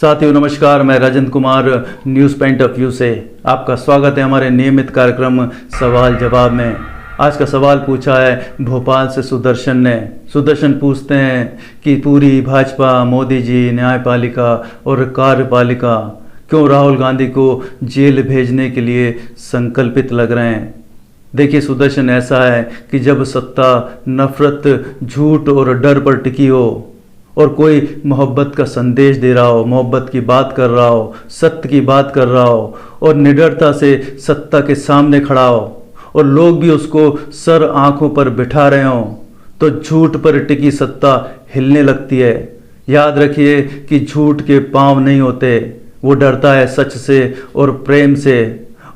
साथियों नमस्कार, मैं Rajendra Kumar news point of view से आपका स्वागत है हमारे नियमित कार्यक्रम सवाल जवाब में। आज का सवाल पूछा है भोपाल से सुदर्शन ने। सुदर्शन पूछते हैं कि पूरी भाजपा, मोदी जी, न्यायपालिका और कार्यपालिका क्यों राहुल गांधी को जेल भेजने के लिए संकल्पित लग रहे हैं। देखिए सुदर्शन, ऐसा है कि जब सत्ता नफरत, झूठ और डर पर टिकी हो और कोई मोहब्बत का संदेश दे रहा हो, मोहब्बत की बात कर रहा हो, सत्य की बात कर रहा हो और निडरता से सत्ता के सामने खड़ा हो और लोग भी उसको सर आंखों पर बिठा रहे हों, तो झूठ पर टिकी सत्ता हिलने लगती है। याद रखिए कि झूठ के पांव नहीं होते, वो डरता है सच से और प्रेम से।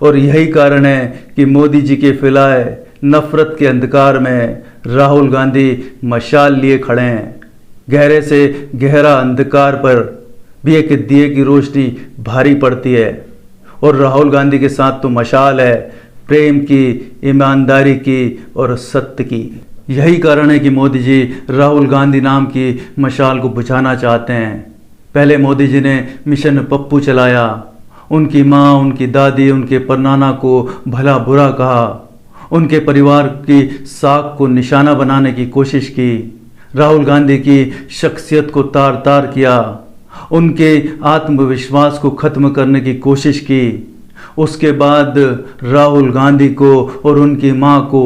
और यही कारण है कि मोदी जी के फैलाए नफरत के अंधकार में राहुल गांधी मशाल लिए खड़े हैं। गहरे से गहरा अंधकार पर भी एक दिए की रोशनी भारी पड़ती है और राहुल गांधी के साथ तो मशाल है प्रेम की, ईमानदारी की और सत्य की। यही कारण है कि मोदी जी राहुल गांधी नाम की मशाल को बुझाना चाहते हैं। पहले मोदी जी ने मिशन पप्पू चलाया, उनकी माँ, उनकी दादी, उनके परनाना को भला बुरा कहा, उनके परिवार की साख को निशाना बनाने की कोशिश की, राहुल गांधी की शख्सियत को तार तार किया, उनके आत्मविश्वास को खत्म करने की कोशिश की। उसके बाद राहुल गांधी को और उनकी मां को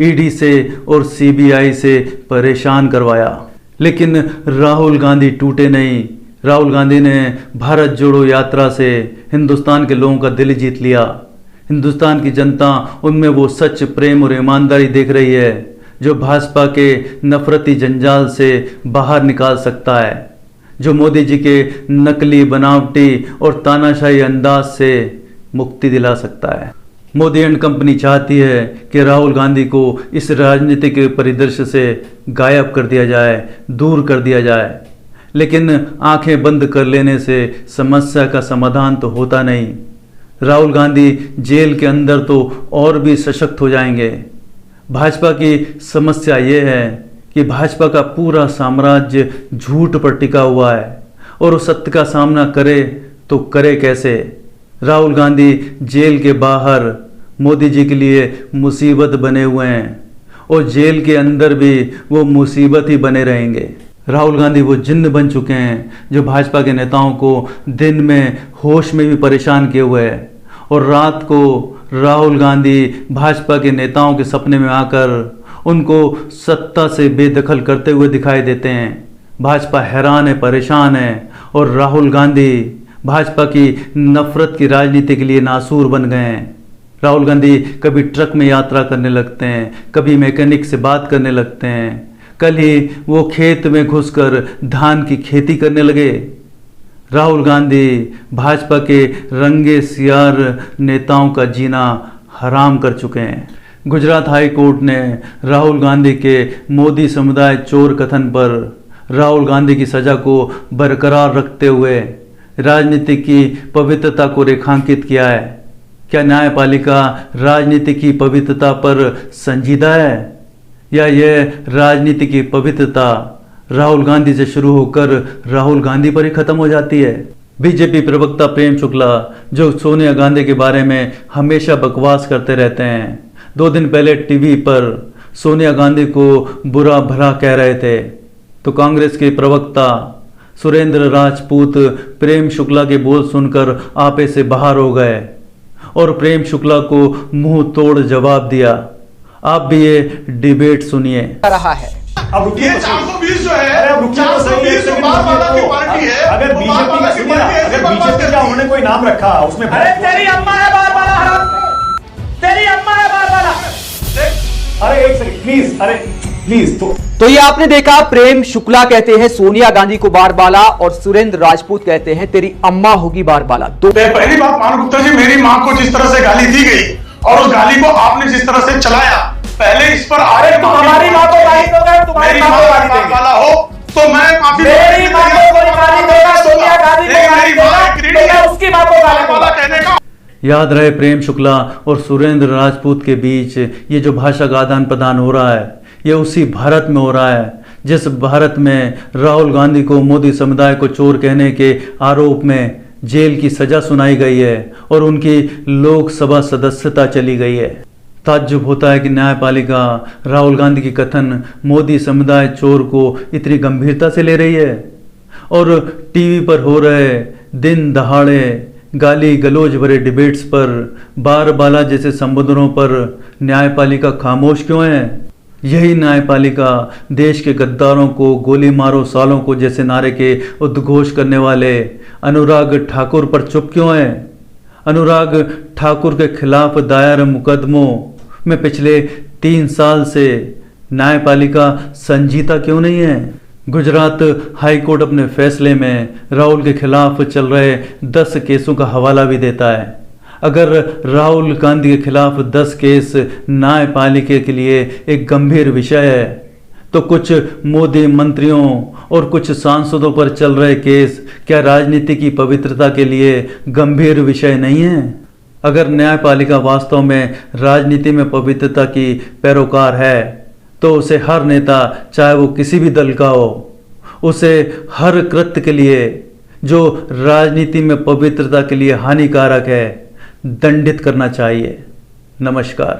ईडी से और सीबीआई से परेशान करवाया, लेकिन राहुल गांधी टूटे नहीं। राहुल गांधी ने भारत जोड़ो यात्रा से हिंदुस्तान के लोगों का दिल जीत लिया। हिंदुस्तान की जनता उनमें वो सच, प्रेम और ईमानदारी देख रही है जो भाजपा के नफरती जंजाल से बाहर निकाल सकता है, जो मोदी जी के नकली, बनावटी और तानाशाही अंदाज से मुक्ति दिला सकता है। मोदी एंड कंपनी चाहती है कि राहुल गांधी को इस राजनीतिक परिदृश्य से गायब कर दिया जाए, दूर कर दिया जाए, लेकिन आंखें बंद कर लेने से समस्या का समाधान तो होता नहीं। राहुल गांधी जेल के अंदर तो और भी सशक्त हो जाएंगे। भाजपा की समस्या ये है कि भाजपा का पूरा साम्राज्य झूठ पर टिका हुआ है और वो सत्य का सामना करे तो करे कैसे। राहुल गांधी जेल के बाहर मोदी जी के लिए मुसीबत बने हुए हैं और जेल के अंदर भी वो मुसीबत ही बने रहेंगे। राहुल गांधी वो जिन्न बन चुके हैं जो भाजपा के नेताओं को दिन में होश में भी परेशान किए हुए हैं और रात को राहुल गांधी भाजपा के नेताओं के सपने में आकर उनको सत्ता से बेदखल करते हुए दिखाई देते हैं। भाजपा हैरान है, परेशान है और राहुल गांधी भाजपा की नफरत की राजनीति के लिए नासूर बन गए हैं। राहुल गांधी कभी ट्रक में यात्रा करने लगते हैं, कभी मैकेनिक से बात करने लगते हैं। कल ही वो खेत में घुसकर धान की खेती करने लगे। राहुल गांधी भाजपा के रंगे सियार नेताओं का जीना हराम कर चुके हैं। गुजरात हाई कोर्ट ने राहुल गांधी के मोदी समुदाय चोर कथन पर राहुल गांधी की सजा को बरकरार रखते हुए राजनीति की पवित्रता को रेखांकित किया है। क्या न्यायपालिका राजनीति की पवित्रता पर संजीदा है या यह राजनीति की पवित्रता राहुल गांधी से शुरू होकर राहुल गांधी पर ही खत्म हो जाती है। बीजेपी प्रवक्ता प्रेम शुक्ला, जो सोनिया गांधी के बारे में हमेशा बकवास करते रहते हैं, 2 दिन पहले टीवी पर सोनिया गांधी को बुरा भला कह रहे थे, तो कांग्रेस के प्रवक्ता सुरेंद्र राजपूत प्रेम शुक्ला के बोल सुनकर आपे से बाहर हो गए और प्रेम शुक्ला को मुंह तोड़ जवाब दिया। आप भी ये डिबेट सुनिए। रहा है अब रुकिए, 420 जो है, 420 जो बारवाला की पार्टी है, अगर बीजेपी का सुनिए ना, अगर बीजेपी का उन्होंने कोई नाम रखा उसमें, अरे तेरी अम्मा है बारवाला, तेरी अम्मा है बारवाला। अरे एक सेकंड प्लीज, अरे प्लीज। तो ये आपने देखा, प्रेम शुक्ला कहते हैं सोनिया गांधी को बारबाला और सुरेंद्र राजपूत कहते हैं तेरी अम्मा होगी बारबाला। पहली बात, मान गुप्ता जी, मेरी मां को जिस तरह से गाली दी गई और उस गाली को आपने जिस तरह से चलाया, पहले इस पर हमारी मां को गाली दोगे, तुम्हारी मां को गाली देंगे वाला हो तो मैं माफी, मेरी मां को कोई गाली देगा, सोनिया गांधी को गाली देगा तो मैं उसकी मां को गाली वाला कहने का। याद रहे, प्रेम शुक्ला और सुरेंद्र राजपूत के बीच ये जो भाषा का आदान प्रदान हो रहा है, ये उसी भारत में हो रहा है जिस भारत में राहुल गांधी को मोदी समुदाय को चोर कहने के आरोप में जेल की सजा सुनाई गई है और उनकी लोकसभा सदस्यता चली गई है। ताज्जुब होता है कि न्यायपालिका राहुल गांधी की कथन मोदी समुदाय चोर को इतनी गंभीरता से ले रही है और टीवी पर हो रहे दिन दहाड़े गाली गलौज भरे डिबेट्स पर बार बाला जैसे संबोधनों पर न्यायपालिका खामोश क्यों है। यही न्यायपालिका देश के गद्दारों को गोली मारो सालों को जैसे नारे के उद्घोष करने वाले अनुराग ठाकुर पर चुप क्यों है। अनुराग ठाकुर के खिलाफ दायर मुकदमों में पिछले 3 साल से न्यायपालिका संजीदा क्यों नहीं है। गुजरात हाई कोर्ट अपने फैसले में राहुल के खिलाफ चल रहे 10 केसों का हवाला भी देता है। अगर राहुल गांधी के खिलाफ 10 केस न्यायपालिका के लिए एक गंभीर विषय है तो कुछ मोदी मंत्रियों और कुछ सांसदों पर चल रहे केस क्या राजनीति की पवित्रता के लिए गंभीर विषय नहीं है। अगर न्यायपालिका वास्तव में राजनीति में पवित्रता की पैरोकार है तो उसे हर नेता चाहे वो किसी भी दल का हो उसे हर कृत्य के लिए जो राजनीति में पवित्रता के लिए हानिकारक है दंडित करना चाहिए। नमस्कार।